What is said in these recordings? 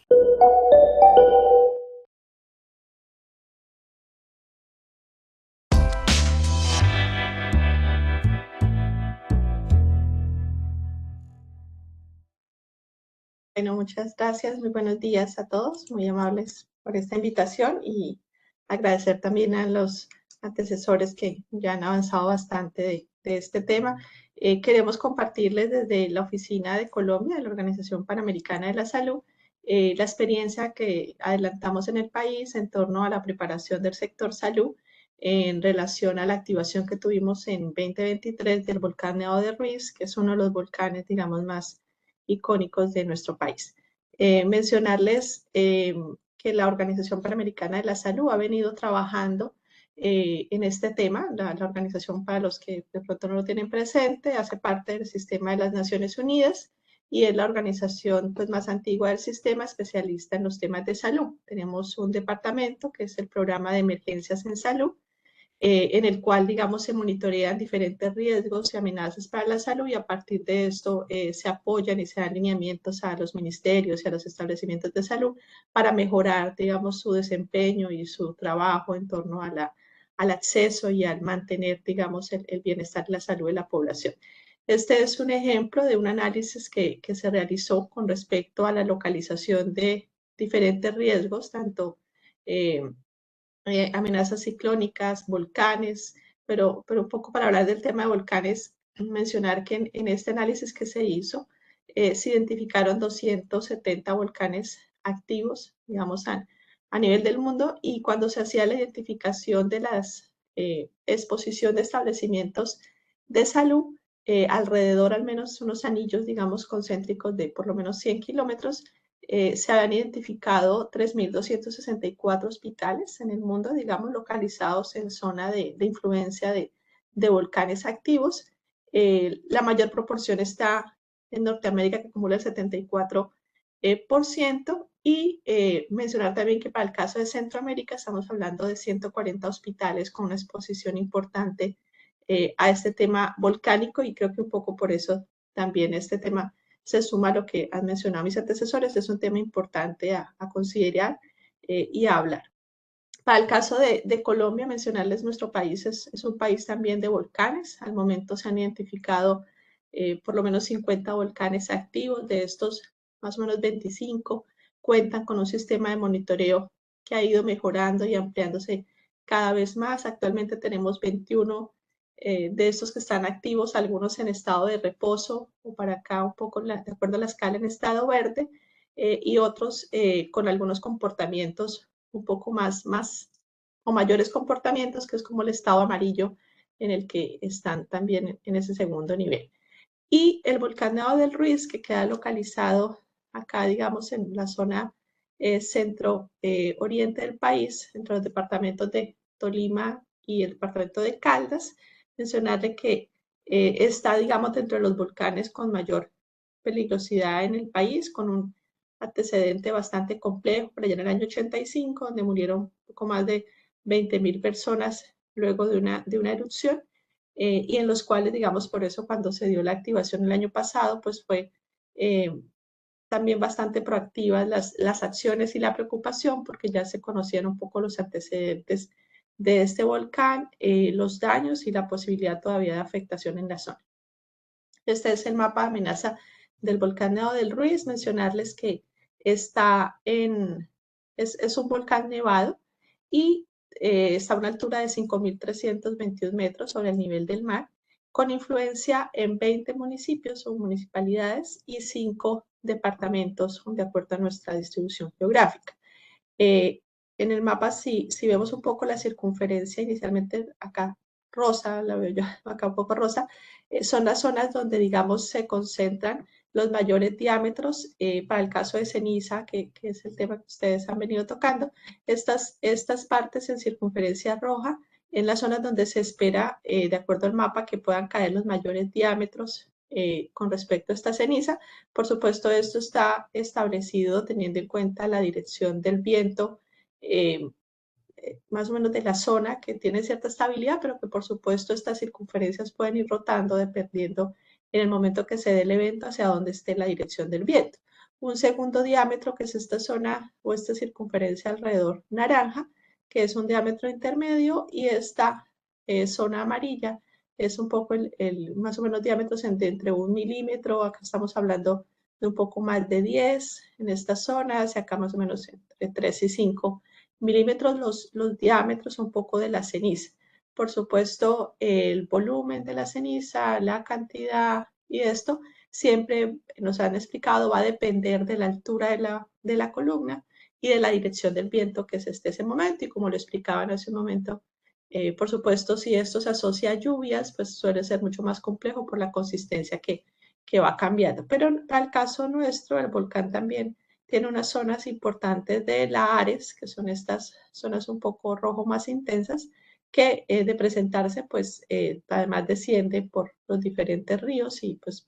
Bueno, muchas gracias, muy buenos días a todos, muy amables por esta invitación y agradecer también a los antecesores que ya han avanzado bastante de este tema. Queremos compartirles desde la Oficina de Colombia, de la Organización Panamericana de la Salud, la experiencia que adelantamos en el país en torno a la preparación del sector salud en relación a la activación que tuvimos en 2023 del volcán Nevado de Ruiz, que es uno de los volcanes, digamos, más icónicos de nuestro país. Mencionarles que la Organización Panamericana de la Salud ha venido trabajando en este tema. La organización, para los que de pronto no lo tienen presente, hace parte del sistema de las Naciones Unidas y es la organización pues, más antigua del sistema, especialista en los temas de salud. Tenemos un departamento que es el Programa de Emergencias en Salud, en el cual, digamos, se monitorean diferentes riesgos y amenazas para la salud y a partir de esto se apoyan y se dan lineamientos a los ministerios y a los establecimientos de salud para mejorar, digamos, su desempeño y su trabajo en torno a al acceso y al mantener, digamos, el bienestar y la salud de la población. Este es un ejemplo de un análisis que se realizó con respecto a la localización de diferentes riesgos, tanto amenazas ciclónicas, volcanes, pero un poco para hablar del tema de volcanes, mencionar que en este análisis que se hizo, se identificaron 270 volcanes activos, digamos, a nivel del mundo, y cuando se hacía la identificación de las exposición de establecimientos de salud, alrededor al menos unos anillos, digamos, concéntricos de por lo menos 100 kilómetros, se habían identificado 3.264 hospitales en el mundo, digamos, localizados en zona de influencia de volcanes activos. La mayor proporción está en Norteamérica, que acumula el 74%, y mencionar también que para el caso de Centroamérica estamos hablando de 140 hospitales con una exposición importante a este tema volcánico, y creo que un poco por eso también este tema se suma a lo que han mencionado mis antecesores. Es un tema importante a considerar y a hablar. Para el caso de Colombia, mencionarles nuestro país es un país también de volcanes. Al momento se han identificado por lo menos 50 volcanes activos. De estos, más o menos 25 cuentan con un sistema de monitoreo que ha ido mejorando y ampliándose cada vez más. Actualmente tenemos 21 de estos que están activos, algunos en estado de reposo o para acá un poco de acuerdo a la escala en estado verde, y otros con algunos comportamientos un poco más o mayores comportamientos, que es como el estado amarillo en el que están también en ese segundo nivel. Y el volcán Nevado del Ruiz, que queda localizado acá, digamos, en la zona centro-oriente del país, entre los departamentos de Tolima y el departamento de Caldas, mencionarle que está, digamos, dentro de los volcanes con mayor peligrosidad en el país, con un antecedente bastante complejo, por allá en el año 85, donde murieron poco más de 20.000 personas luego de una erupción, y en los cuales, digamos, por eso cuando se dio la activación el año pasado, pues fue también bastante proactivas las acciones y la preocupación, porque ya se conocían un poco los antecedentes de este volcán, los daños y la posibilidad todavía de afectación en la zona. Este es el mapa de amenaza del volcán Nevado del Ruiz. Mencionarles que está es un volcán nevado y está a una altura de 5.321 metros sobre el nivel del mar, con influencia en 20 municipios o municipalidades y 5 departamentos, de acuerdo a nuestra distribución geográfica. En el mapa, si vemos un poco la circunferencia, inicialmente acá rosa, la veo yo acá un poco rosa, son las zonas donde, digamos, se concentran los mayores diámetros. Para el caso de ceniza, que es el tema que ustedes han venido tocando, estas partes en circunferencia roja, en las zonas donde se espera, de acuerdo al mapa, que puedan caer los mayores diámetros con respecto a esta ceniza. Por supuesto, esto está establecido teniendo en cuenta la dirección del viento, eh, más o menos de la zona, que tiene cierta estabilidad, pero que por supuesto estas circunferencias pueden ir rotando dependiendo en el momento que se dé el evento hacia dónde esté la dirección del viento. un segundo diámetro, que es esta zona o esta circunferencia alrededor naranja, que es un diámetro intermedio, y esta zona amarilla es un poco más o menos diámetros entre 1 milímetro, acá estamos hablando de un poco más de 10 en esta zona, hacia acá más o menos entre 3 y 5 milímetros los diámetros un poco de la ceniza. Por supuesto, el volumen de la ceniza, la cantidad y esto siempre nos han explicado va a depender de la altura de la columna y de la dirección del viento que es ese momento. Y como lo explicaban hace un momento, por supuesto, si esto se asocia a lluvias, pues suele ser mucho más complejo por la consistencia que va cambiando. Pero para el caso nuestro, el volcán también tiene unas zonas importantes de lahares, que son estas zonas un poco rojo más intensas, que de presentarse, pues además desciende por los diferentes ríos y pues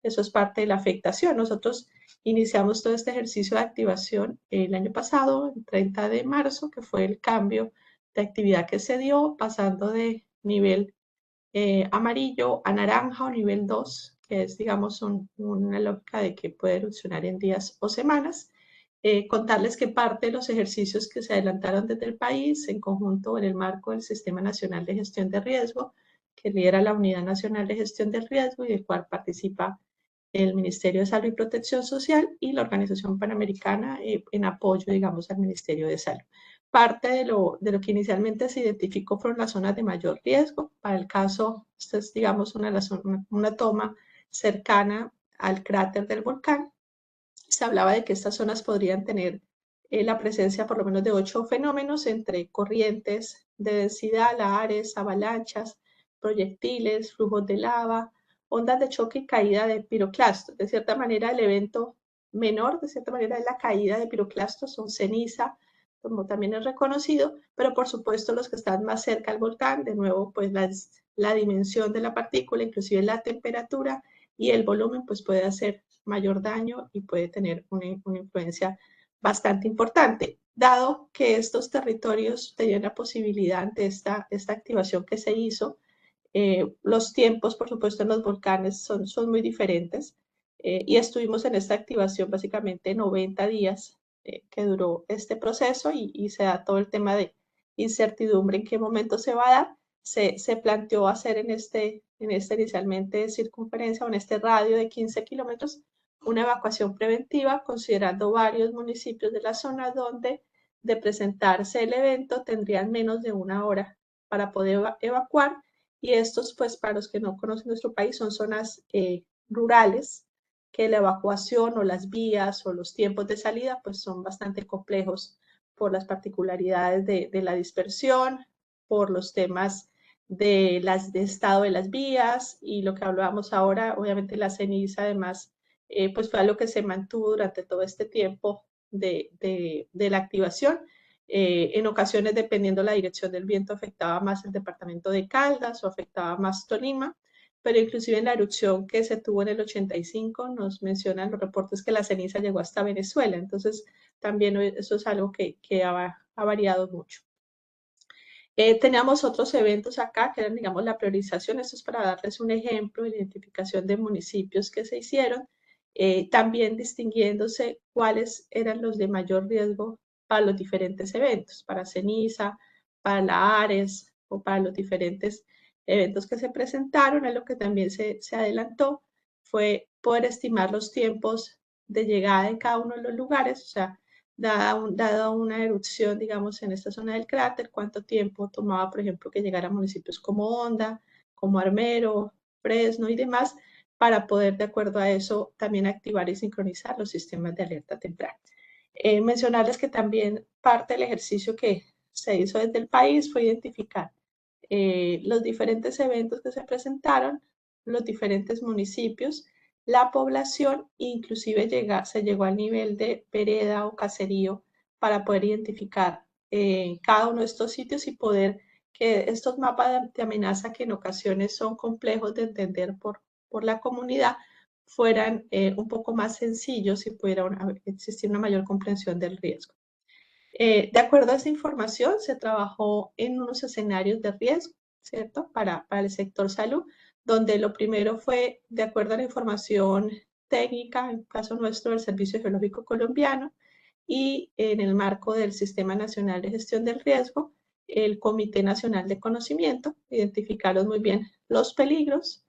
eso es parte de la afectación. Nosotros iniciamos todo este ejercicio de activación el año pasado, el 30 de marzo, que fue el cambio de actividad que se dio, pasando de nivel amarillo a naranja o nivel 2, que es, digamos, una lógica de que puede erupcionar en días o semanas. Contarles que parte de los ejercicios que se adelantaron desde el país, en conjunto en el marco del Sistema Nacional de Gestión de Riesgo, que lidera la Unidad Nacional de Gestión del Riesgo y del cual participa el Ministerio de Salud y Protección Social y la Organización Panamericana en apoyo, digamos, al Ministerio de Salud. Parte de lo que inicialmente se identificó fueron las zonas de mayor riesgo. Para el caso, esta es, digamos, una toma cercana al cráter del volcán. Se hablaba de que estas zonas podrían tener la presencia por lo menos de 8 fenómenos entre corrientes de densidad, lahares, avalanchas, proyectiles, flujos de lava, ondas de choque y caída de piroclastos. De cierta manera, el evento menor, de cierta manera, es la caída de piroclastos, son ceniza, como también es reconocido, pero por supuesto los que están más cerca al volcán, de nuevo, pues la dimensión de la partícula, inclusive la temperatura y el volumen, pues puede hacer mayor daño y puede tener una influencia bastante importante. Dado que estos territorios tenían la posibilidad ante esta activación que se hizo, los tiempos, por supuesto, en los volcanes son muy diferentes y estuvimos en esta activación básicamente 90 días que duró este proceso y se da todo el tema de incertidumbre en qué momento se va a dar. Se planteó hacer en este inicialmente circunferencia o en este radio de 15 kilómetros una evacuación preventiva considerando varios municipios de la zona donde de presentarse el evento tendrían menos de una hora para poder evacuar y estos, pues, para los que no conocen nuestro país, son zonas rurales que la evacuación o las vías o los tiempos de salida, pues, son bastante complejos por las particularidades de la dispersión, por los temas de estado de las vías y lo que hablábamos ahora, obviamente la ceniza, además, pues fue algo que se mantuvo durante todo este tiempo de la activación. En ocasiones, dependiendo la dirección del viento, afectaba más el departamento de Caldas o afectaba más Tolima, pero inclusive en la erupción que se tuvo en el 85 nos mencionan los reportes que la ceniza llegó hasta Venezuela, entonces también eso es algo que ha variado mucho. Teníamos otros eventos acá que eran, digamos, la priorización, esto es para darles un ejemplo, identificación de municipios que se hicieron, también distinguiéndose cuáles eran los de mayor riesgo para los diferentes eventos, para ceniza, para la ARES o para los diferentes eventos que se presentaron. Es lo que también se adelantó, fue poder estimar los tiempos de llegada en cada uno de los lugares, o sea, dada una erupción, digamos, en esta zona del cráter, cuánto tiempo tomaba, por ejemplo, que llegara a municipios como Honda, como Armero, Fresno y demás, para poder, de acuerdo a eso, también activar y sincronizar los sistemas de alerta temprana. Mencionarles que también parte del ejercicio que se hizo desde el país fue identificar los diferentes eventos que se presentaron, los diferentes municipios, la población, inclusive se llegó al nivel de vereda o caserío para poder identificar cada uno de estos sitios y poder que estos mapas de amenaza, que en ocasiones son complejos de entender por la comunidad, fueran un poco más sencillos y pudiera existir una mayor comprensión del riesgo. De acuerdo a esa información, se trabajó en unos escenarios de riesgo, ¿cierto? Para el sector salud, donde lo primero fue, de acuerdo a la información técnica, en el caso nuestro del Servicio Geológico Colombiano, y en el marco del Sistema Nacional de Gestión del Riesgo, el Comité Nacional de Conocimiento. Identificaron muy bien los peligros,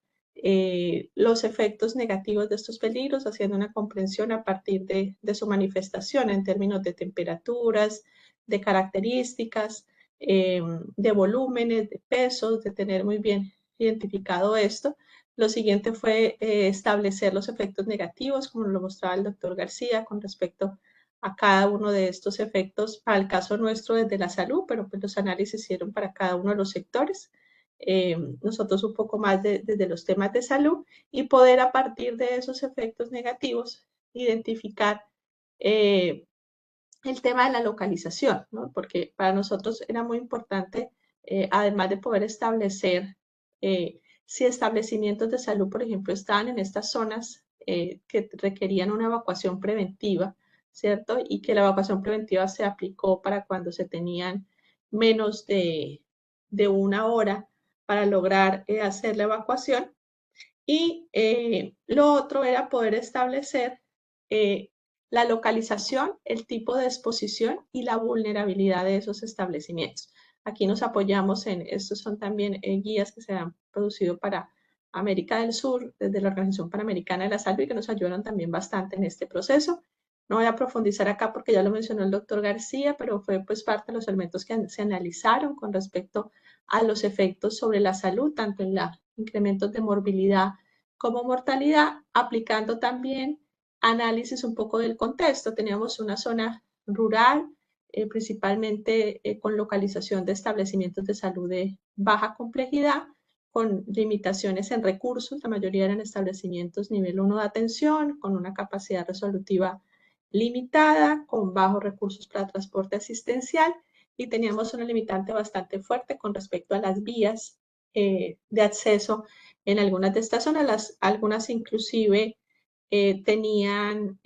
los efectos negativos de estos peligros, haciendo una comprensión a partir de su manifestación en términos de temperaturas, de características, de volúmenes, de pesos, de tener muy bien identificado esto. Lo siguiente fue establecer los efectos negativos, como lo mostraba el doctor García, con respecto a cada uno de estos efectos, para el caso nuestro desde la salud, pero pues los análisis se hicieron para cada uno de los sectores. Nosotros un poco más desde los temas de salud, y poder a partir de esos efectos negativos identificar el tema de la localización, ¿no? Porque para nosotros era muy importante, además de poder establecer si establecimientos de salud, por ejemplo, estaban en estas zonas que requerían una evacuación preventiva, ¿cierto? Y que la evacuación preventiva se aplicó para cuando se tenían menos de una hora para lograr hacer la evacuación. Y lo otro era poder establecer la localización, el tipo de exposición y la vulnerabilidad de esos establecimientos. Aquí nos apoyamos estos son también guías que se han producido para América del Sur, desde la Organización Panamericana de la Salud, y que nos ayudaron también bastante en este proceso. No voy a profundizar acá porque ya lo mencionó el doctor García, pero fue pues parte de los elementos que se analizaron con respecto a los efectos sobre la salud, tanto en los incrementos de morbilidad como mortalidad, aplicando también análisis un poco del contexto. Teníamos una zona rural, principalmente con localización de establecimientos de salud de baja complejidad, con limitaciones en recursos. La mayoría eran establecimientos nivel 1 de atención, con una capacidad resolutiva limitada, con bajos recursos para transporte asistencial, y teníamos una limitante bastante fuerte con respecto a las vías de acceso en algunas de estas zonas. Algunas inclusive tenían,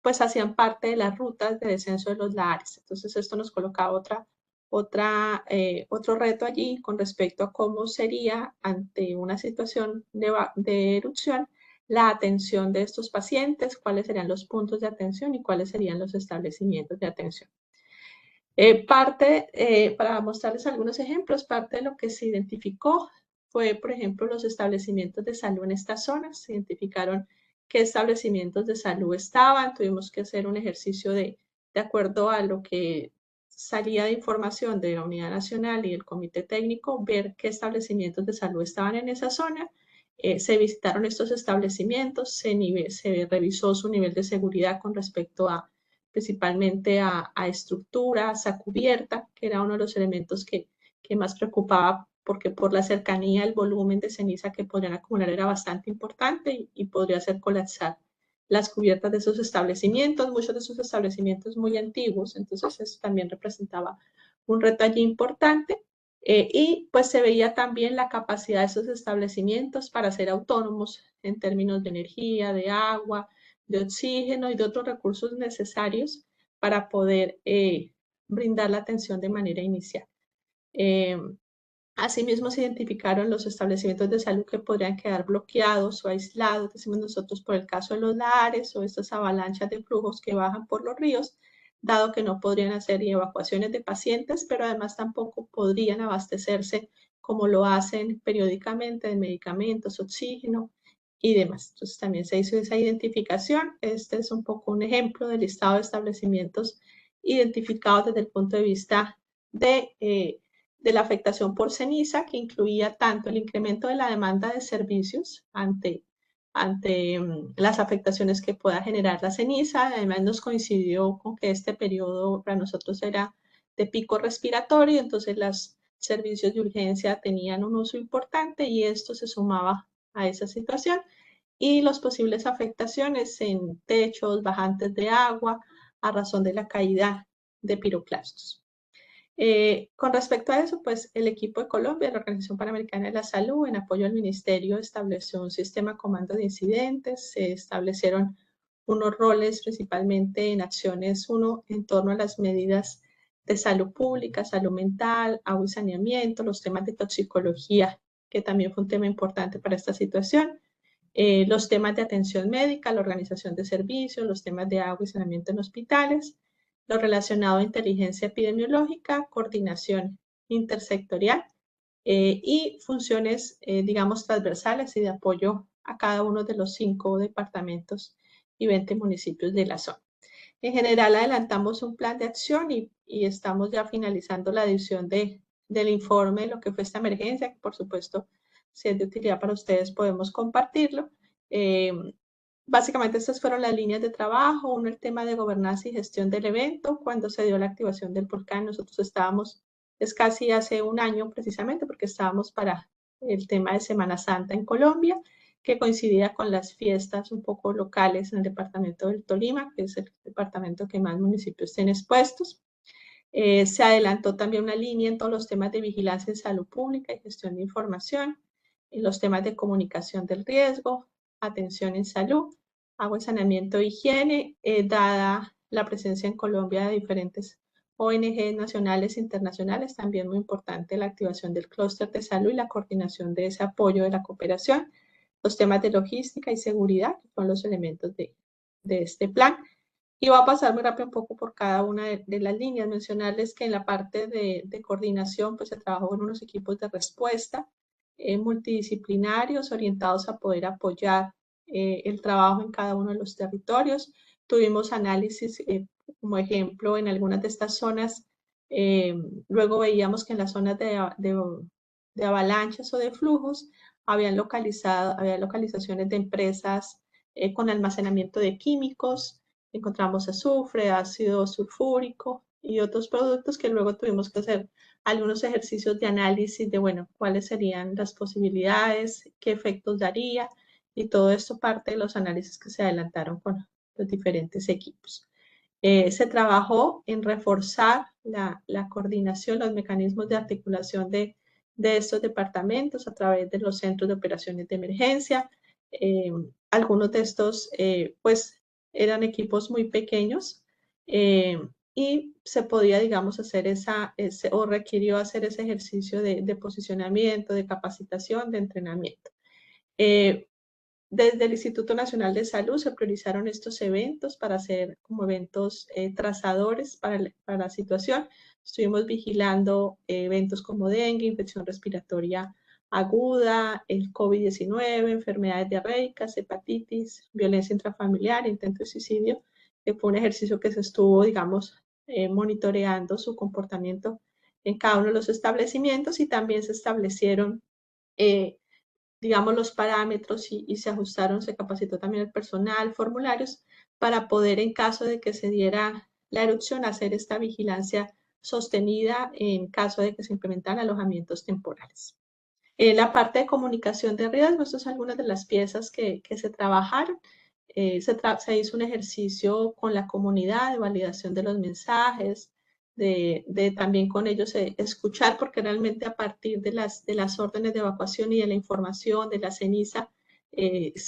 pues hacían parte de las rutas de descenso de los lahares. Entonces esto nos colocaba otro reto allí con respecto a cómo sería ante una situación de erupción la atención de estos pacientes, cuáles serían los puntos de atención y cuáles serían los establecimientos de atención. Para mostrarles algunos ejemplos, parte de lo que se identificó fue, por ejemplo, los establecimientos de salud en estas zonas. Se identificaron qué establecimientos de salud estaban. Tuvimos que hacer un ejercicio de acuerdo a lo que salía de información de la Unidad Nacional y el Comité Técnico, ver qué establecimientos de salud estaban en esa zona. Se visitaron estos establecimientos, se revisó su nivel de seguridad con respecto a principalmente a estructuras, a cubierta, que era uno de los elementos que más preocupaba, porque por la cercanía el volumen de ceniza que podrían acumular era bastante importante y podría hacer colapsar las cubiertas de esos establecimientos, muchos de esos establecimientos muy antiguos. Entonces eso también representaba un reto allí importante. Y pues se veía también la capacidad de esos establecimientos para ser autónomos en términos de energía, de agua, de oxígeno y de otros recursos necesarios para poder brindar la atención de manera inicial. Asimismo, se identificaron los establecimientos de salud que podrían quedar bloqueados o aislados, decimos nosotros, por el caso de los lahares o estas avalanchas de flujos que bajan por los ríos, dado que no podrían hacer evacuaciones de pacientes, pero además tampoco podrían abastecerse como lo hacen periódicamente de medicamentos, oxígeno y demás. Entonces también se hizo esa identificación. Este es un poco un ejemplo del listado de establecimientos identificados desde el punto de vista de la afectación por ceniza, que incluía tanto el incremento de la demanda de servicios ante las afectaciones que pueda generar la ceniza. Además nos coincidió con que este periodo para nosotros era de pico respiratorio, entonces los servicios de urgencia tenían un uso importante y esto se sumaba a esa situación, y las posibles afectaciones en techos, bajantes de agua, a razón de la caída de piroclastos. Con respecto a eso, pues el equipo de Colombia, la Organización Panamericana de la Salud, en apoyo al Ministerio, estableció un sistema de comando de incidentes. Se establecieron unos roles principalmente en acciones, uno en torno a las medidas de salud pública, salud mental, agua y saneamiento, los temas de toxicología, que también fue un tema importante para esta situación. los temas de atención médica, la organización de servicios, los temas de agua y saneamiento en hospitales, lo relacionado a inteligencia epidemiológica, coordinación intersectorial y funciones, digamos, transversales y de apoyo a cada uno de los 5 departamentos y 20 municipios de la zona. En general, adelantamos un plan de acción y estamos ya finalizando la edición del informe de lo que fue esta emergencia, que por supuesto, si es de utilidad para ustedes, podemos compartirlo. Básicamente, estas fueron las líneas de trabajo. Uno, el tema de gobernanza y gestión del evento. Cuando se dio la activación del volcán, nosotros estábamos, es casi hace un año precisamente, porque estábamos para el tema de Semana Santa en Colombia, que coincidía con las fiestas un poco locales en el departamento del Tolima, que es el departamento que más municipios tiene expuestos. Se adelantó también una línea en todos los temas de vigilancia en salud pública y gestión de información, en los temas de comunicación del riesgo, atención en salud, agua y saneamiento e higiene, dada la presencia en Colombia de diferentes ONG nacionales e internacionales, también muy importante la activación del clúster de salud y la coordinación de ese apoyo de la cooperación, los temas de logística y seguridad, que son los elementos de este plan. Y voy a pasar muy rápido un poco por cada una de las líneas, mencionarles que en la parte de coordinación, pues se trabajó con unos equipos de respuesta multidisciplinarios orientados a poder apoyar el trabajo en cada uno de los territorios. Tuvimos análisis, como ejemplo, en algunas de estas zonas. Luego veíamos que en las zonas de avalanchas o de flujos había localizaciones de empresas con almacenamiento de químicos. Encontramos azufre, ácido sulfúrico y otros productos que luego tuvimos que hacer algunos ejercicios de análisis de, bueno, cuáles serían las posibilidades, qué efectos daría, y todo esto parte de los análisis que se adelantaron con los diferentes equipos. Se trabajó en reforzar la coordinación, los mecanismos de articulación de estos departamentos a través de los centros de operaciones de emergencia. Algunos de estos, pues, eran equipos muy pequeños y se podía, digamos, hacer o requirió hacer ese ejercicio de posicionamiento, de capacitación, de entrenamiento. Desde el Instituto Nacional de Salud se priorizaron estos eventos para ser como eventos trazadores para la situación. Estuvimos vigilando eventos como dengue, infección respiratoria aguda, el COVID-19, enfermedades diarreicas, hepatitis, violencia intrafamiliar, intento de suicidio, que fue un ejercicio que se estuvo, digamos, monitoreando su comportamiento en cada uno de los establecimientos, y también se establecieron digamos, los parámetros y se ajustaron, se capacitó también el personal, formularios, para poder, en caso de que se diera la erupción, hacer esta vigilancia sostenida en caso de que se implementaran alojamientos temporales. En la parte de comunicación de riesgo, estas son algunas de las piezas que se trabajaron. Se hizo un ejercicio con la comunidad de validación de los mensajes, de también con ellos escuchar, porque realmente a partir de las órdenes de evacuación y de la información de la ceniza,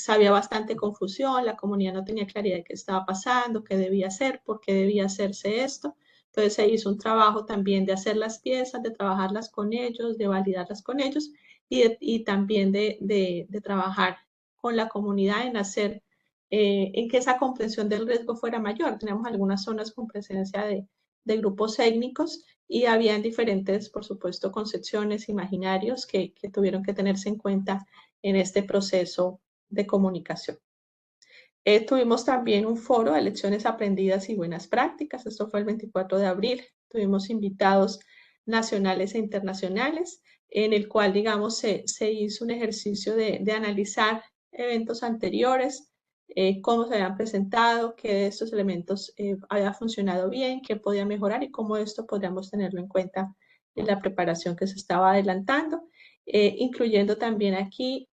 había bastante confusión, la comunidad no tenía claridad de qué estaba pasando, qué debía hacer, por qué debía hacerse esto. Entonces se hizo un trabajo también de hacer las piezas, de trabajarlas con ellos, de validarlas con ellos y también de trabajar con la comunidad en hacer, en que esa comprensión del riesgo fuera mayor. Tenemos algunas zonas con presencia de grupos étnicos y habían diferentes, por supuesto, concepciones, imaginarios que tuvieron que tenerse en cuenta en este proceso de comunicación. Tuvimos también un foro de lecciones aprendidas y buenas prácticas. Esto fue el 24 de abril. Tuvimos invitados nacionales e internacionales, en el cual, digamos, se hizo un ejercicio de analizar eventos anteriores, cómo se habían presentado, qué de estos elementos había funcionado bien, qué podía mejorar y cómo esto podríamos tenerlo en cuenta en la preparación que se estaba adelantando, incluyendo también aquí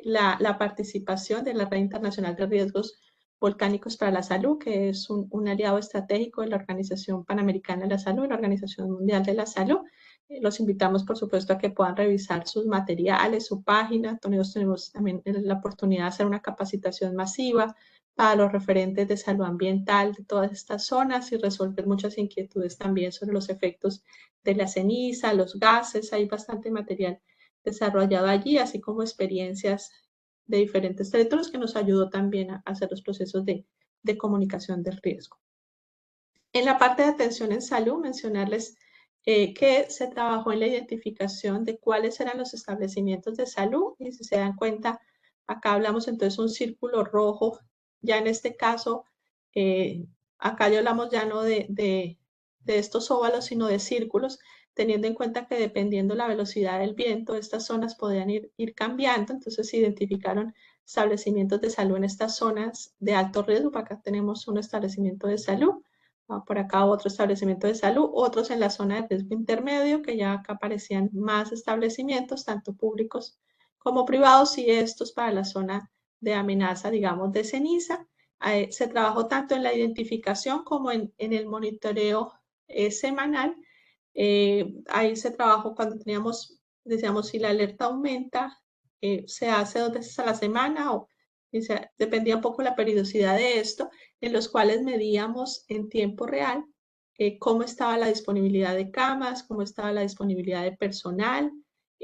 la participación de la Red Internacional de Riesgos Volcánicos para la Salud, que es un aliado estratégico de la Organización Panamericana de la Salud, la Organización Mundial de la Salud. Los invitamos, por supuesto, a que puedan revisar sus materiales, su página. Nosotros tenemos también la oportunidad de hacer una capacitación masiva para los referentes de salud ambiental de todas estas zonas y resolver muchas inquietudes también sobre los efectos de la ceniza, los gases. Hay bastante material desarrollado allí, así como experiencias diferentes territorios, que nos ayudó también a hacer los procesos de comunicación del riesgo. En la parte de atención en salud, mencionarles que se trabajó en la identificación de cuáles eran los establecimientos de salud, y si se dan cuenta, acá hablamos entonces un círculo rojo, ya en este caso, acá ya hablamos ya no de estos óvalos, sino de círculos, teniendo en cuenta que dependiendo la velocidad del viento, estas zonas podían ir cambiando, entonces se identificaron establecimientos de salud en estas zonas de alto riesgo. Acá tenemos un establecimiento de salud, por acá otro establecimiento de salud, otros en la zona de riesgo intermedio, que ya acá aparecían más establecimientos, tanto públicos como privados, y estos para la zona de amenaza, digamos, de ceniza. Se trabajó tanto en la identificación como en el monitoreo semanal. Ahí se trabajó cuando teníamos, decíamos, si la alerta aumenta, se hace 2 veces a la semana, o sea, dependía un poco la periodicidad de esto, en los cuales medíamos en tiempo real cómo estaba la disponibilidad de camas, cómo estaba la disponibilidad de personal,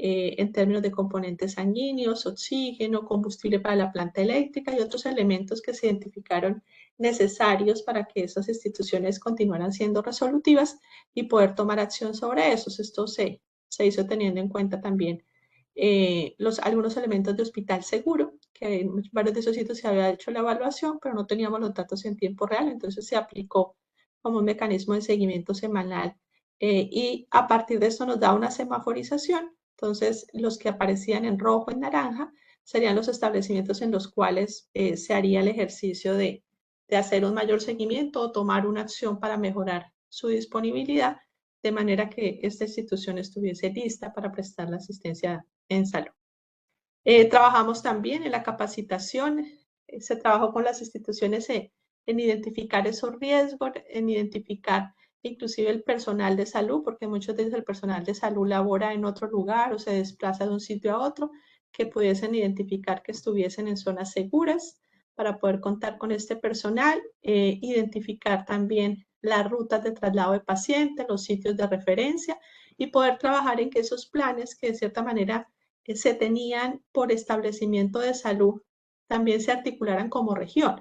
en términos de componentes sanguíneos, oxígeno, combustible para la planta eléctrica y otros elementos que se identificaron necesarios para que esas instituciones continuaran siendo resolutivas y poder tomar acción sobre esos. Esto se hizo teniendo en cuenta también algunos elementos de hospital seguro, que en varios de esos sitios se había hecho la evaluación, pero no teníamos los datos en tiempo real, entonces se aplicó como un mecanismo de seguimiento semanal, y a partir de eso nos da una semaforización. Entonces, los que aparecían en rojo, en naranja, serían los establecimientos en los cuales se haría el ejercicio de hacer un mayor seguimiento o tomar una acción para mejorar su disponibilidad, de manera que esta institución estuviese lista para prestar la asistencia en salud. Trabajamos también en la capacitación, se trabajó con las instituciones en identificar esos riesgos, en identificar inclusive el personal de salud, porque muchas veces el personal de salud labora en otro lugar o se desplaza de un sitio a otro, que pudiesen identificar que estuviesen en zonas seguras para poder contar con este personal, identificar también las rutas de traslado de pacientes, los sitios de referencia, y poder trabajar en que esos planes, que de cierta manera se tenían por establecimiento de salud, también se articularan como región,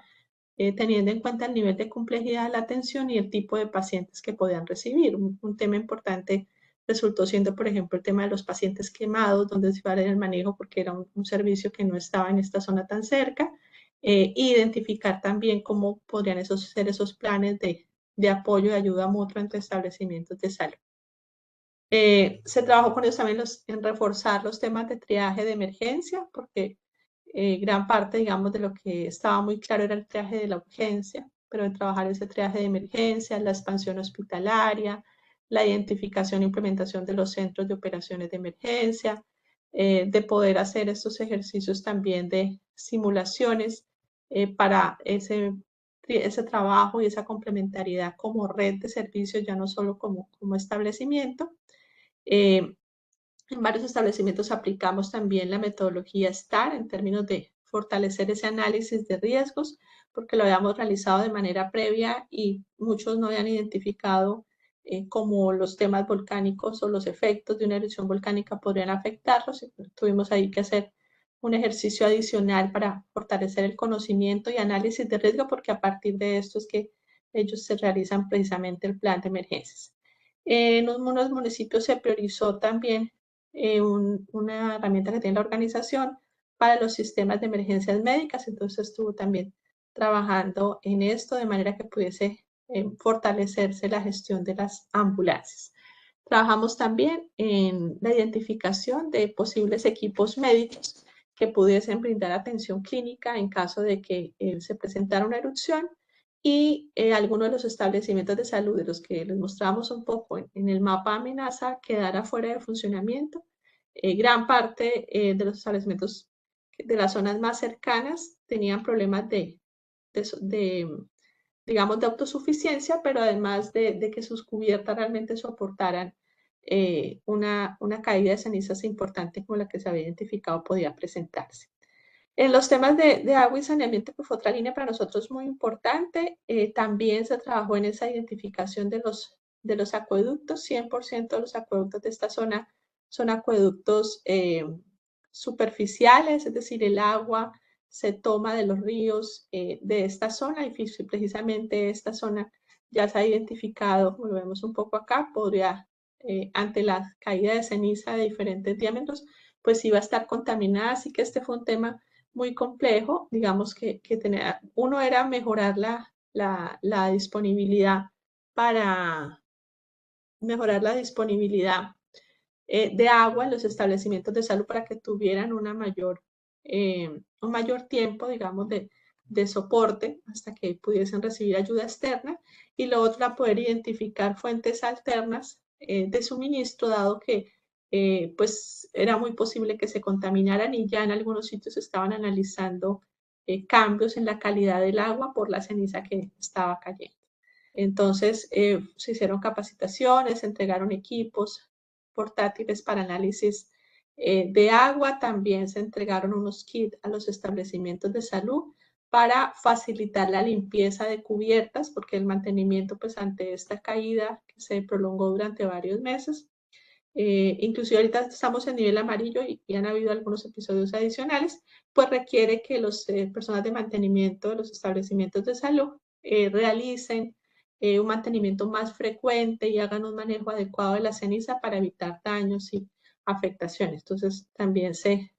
teniendo en cuenta el nivel de complejidad de la atención y el tipo de pacientes que podían recibir. Un tema importante resultó siendo, por ejemplo, el tema de los pacientes quemados, donde se iba a dar el manejo porque era un servicio que no estaba en esta zona tan cerca. Identificar también cómo podrían ser esos planes de apoyo y ayuda mutua entre establecimientos de salud. Se trabajó con ellos también en reforzar los temas de triaje de emergencia, porque gran parte, digamos, de lo que estaba muy claro era el triaje de la urgencia, pero de trabajar ese triaje de emergencia, la expansión hospitalaria, la identificación e implementación de los centros de operaciones de emergencia, de poder hacer estos ejercicios también de simulaciones para ese trabajo y esa complementariedad como red de servicios, ya no solo como establecimiento. En varios establecimientos aplicamos también la metodología STAR en términos de fortalecer ese análisis de riesgos, porque lo habíamos realizado de manera previa y muchos no habían identificado cómo los temas volcánicos o los efectos de una erupción volcánica podrían afectarlos. Tuvimos ahí que hacer un ejercicio adicional para fortalecer el conocimiento y análisis de riesgo, porque a partir de esto es que ellos se realizan precisamente el plan de emergencias. En unos municipios se priorizó también una herramienta que tiene la organización para los sistemas de emergencias médicas, entonces estuvo también trabajando en esto de manera que pudiese fortalecerse la gestión de las ambulancias. Trabajamos también en la identificación de posibles equipos médicos que pudiesen brindar atención clínica en caso de que se presentara una erupción, y algunos de los establecimientos de salud de los que les mostramos un poco en el mapa amenaza quedara fuera de funcionamiento. Gran parte de los establecimientos de las zonas más cercanas tenían problemas digamos, de autosuficiencia, pero además de que sus cubiertas realmente soportaran una caída de cenizas importante como la que se había identificado podía presentarse. En los temas de agua y saneamiento, pues fue otra línea para nosotros muy importante. También se trabajó en esa identificación de los acueductos. 100% de los acueductos de esta zona son acueductos superficiales, es decir, el agua se toma de los ríos de esta zona y precisamente esta zona ya se ha identificado, como lo vemos un poco acá, podría, ante la caída de ceniza de diferentes diámetros, pues iba a estar contaminada, así que este fue un tema muy complejo, digamos que tenía, uno era mejorar la disponibilidad para mejorar la disponibilidad de agua en los establecimientos de salud para que tuvieran un mayor tiempo, digamos, de soporte hasta que pudiesen recibir ayuda externa. Y lo otro era poder identificar fuentes alternas de suministro, dado que pues era muy posible que se contaminaran y ya en algunos sitios estaban analizando cambios en la calidad del agua por la ceniza que estaba cayendo. Entonces, se hicieron capacitaciones, se entregaron equipos portátiles para análisis de agua, también se entregaron unos kits a los establecimientos de salud para facilitar la limpieza de cubiertas, porque el mantenimiento, pues ante esta caída que se prolongó durante varios meses, inclusive ahorita estamos en nivel amarillo y han habido algunos episodios adicionales, pues requiere que las personas de mantenimiento de los establecimientos de salud realicen un mantenimiento más frecuente y hagan un manejo adecuado de la ceniza para evitar daños y afectaciones. Entonces también se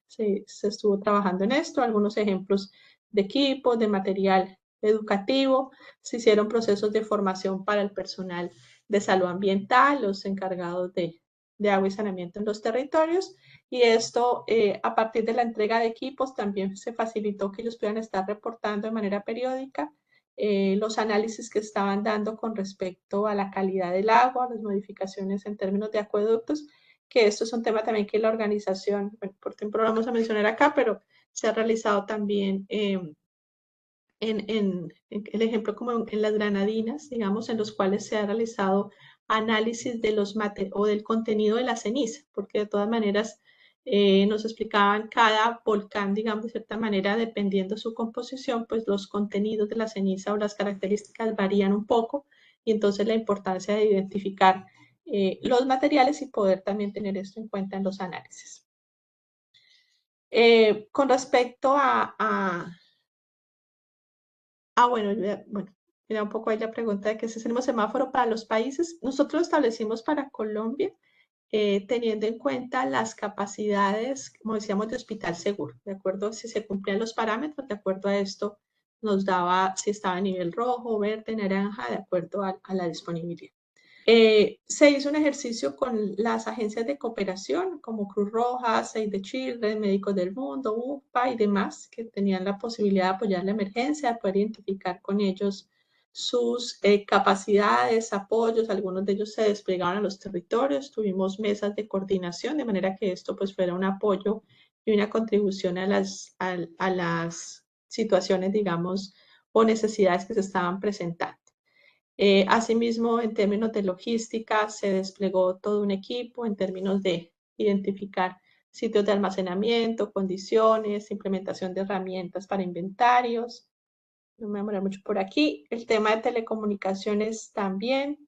estuvo trabajando en esto, algunos ejemplos de equipos, de material educativo, se hicieron procesos de formación para el personal de salud ambiental, los encargados de agua y saneamiento en los territorios, y esto a partir de la entrega de equipos también se facilitó que ellos puedan estar reportando de manera periódica los análisis que estaban dando con respecto a la calidad del agua, las modificaciones en términos de acueductos, que esto es un tema también que la organización, bueno, por ejemplo, lo vamos a mencionar acá, pero se ha realizado también en el ejemplo como en las granadinas, digamos, en los cuales se ha realizado análisis de los o del contenido de la ceniza, porque de todas maneras nos explicaban cada volcán, digamos, de cierta manera, dependiendo de su composición, pues los contenidos de la ceniza o las características varían un poco, y entonces la importancia de identificar los materiales y poder también tener esto en cuenta en los análisis. Con respecto bueno, mira un poco ahí la pregunta de que si tenemos semáforo para los países. Nosotros lo establecimos para Colombia, teniendo en cuenta las capacidades, como decíamos, de hospital seguro, de acuerdo si se cumplían los parámetros, de acuerdo a esto nos daba si estaba a nivel rojo, verde, naranja, de acuerdo a la disponibilidad. Se hizo un ejercicio con las agencias de cooperación como Cruz Roja, Save the Children, Médicos del Mundo, UPA y demás, que tenían la posibilidad de apoyar la emergencia, de poder identificar con ellos sus capacidades, apoyos. Algunos de ellos se desplegaron a los territorios, tuvimos mesas de coordinación, de manera que esto pues fuera un apoyo y una contribución a las situaciones, digamos, o necesidades que se estaban presentando. Asimismo, en términos de logística, se desplegó todo un equipo en términos de identificar sitios de almacenamiento, condiciones, implementación de herramientas para inventarios. No me demoré mucho por aquí. El tema de telecomunicaciones también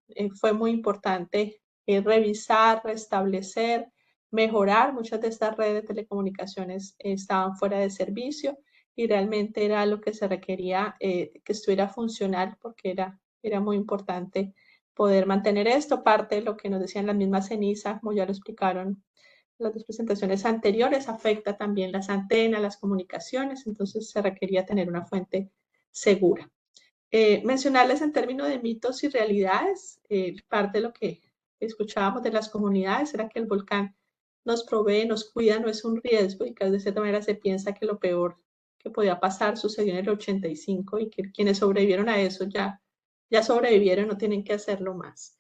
fue muy importante revisar, restablecer, mejorar. Muchas de estas redes de telecomunicaciones estaban fuera de servicio y realmente era lo que se requería que estuviera funcional porque era muy importante poder mantener esto. Parte de lo que nos decían las mismas cenizas, como ya lo explicaron las dos presentaciones anteriores, afecta también las antenas, las comunicaciones, entonces se requería tener una fuente segura. Mencionarles en términos de mitos y realidades, parte de lo que escuchábamos de las comunidades era que el volcán nos provee, nos cuida, no es un riesgo y que de cierta manera se piensa que lo peor que podía pasar sucedió en el 85 y que quienes sobrevivieron a eso ya sobrevivieron, no tienen que hacerlo más.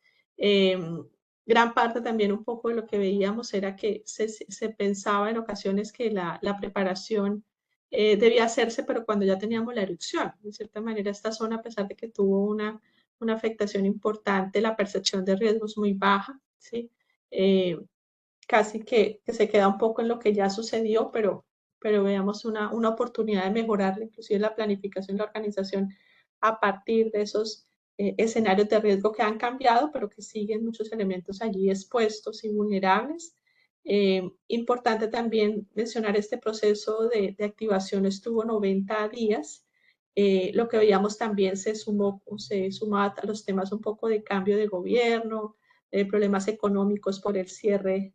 Gran parte también un poco de lo que veíamos era que se pensaba en ocasiones que la preparación debía hacerse, pero cuando ya teníamos la erupción. De cierta manera, esta zona, a pesar de que tuvo una afectación importante, la percepción de riesgo es muy baja, ¿sí? Casi que se queda un poco en lo que ya sucedió, pero veamos una oportunidad de mejorar inclusive la planificación y la organización a partir de esos escenarios de riesgo que han cambiado, pero que siguen muchos elementos allí expuestos y vulnerables. Importante también mencionar este proceso de activación estuvo 90 días. Lo que veíamos también se sumaba a los temas un poco de cambio de gobierno, problemas económicos por el cierre,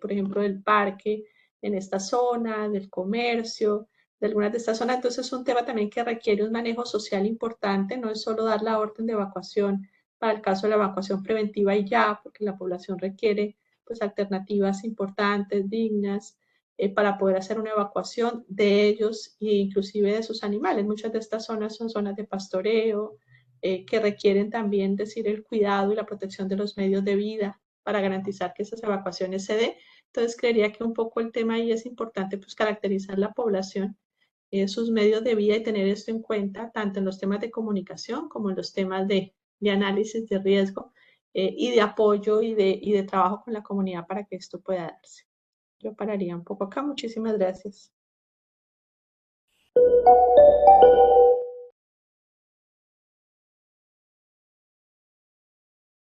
por ejemplo, del parque en esta zona, del comercio, de algunas de estas zonas. Entonces es un tema también que requiere un manejo social importante, no es solo dar la orden de evacuación para el caso de la evacuación preventiva y ya, porque la población requiere pues alternativas importantes, dignas, para poder hacer una evacuación de ellos e inclusive de sus animales. Muchas de estas zonas son zonas de pastoreo, que requieren también decir el cuidado y la protección de los medios de vida para garantizar que esas evacuaciones se den. Entonces creería que un poco el tema ahí es importante pues caracterizar la población, sus medios de vida y tener esto en cuenta tanto en los temas de comunicación como en los temas de análisis de riesgo, y de apoyo y de trabajo con la comunidad para que esto pueda darse. Yo pararía un poco acá. Muchísimas gracias.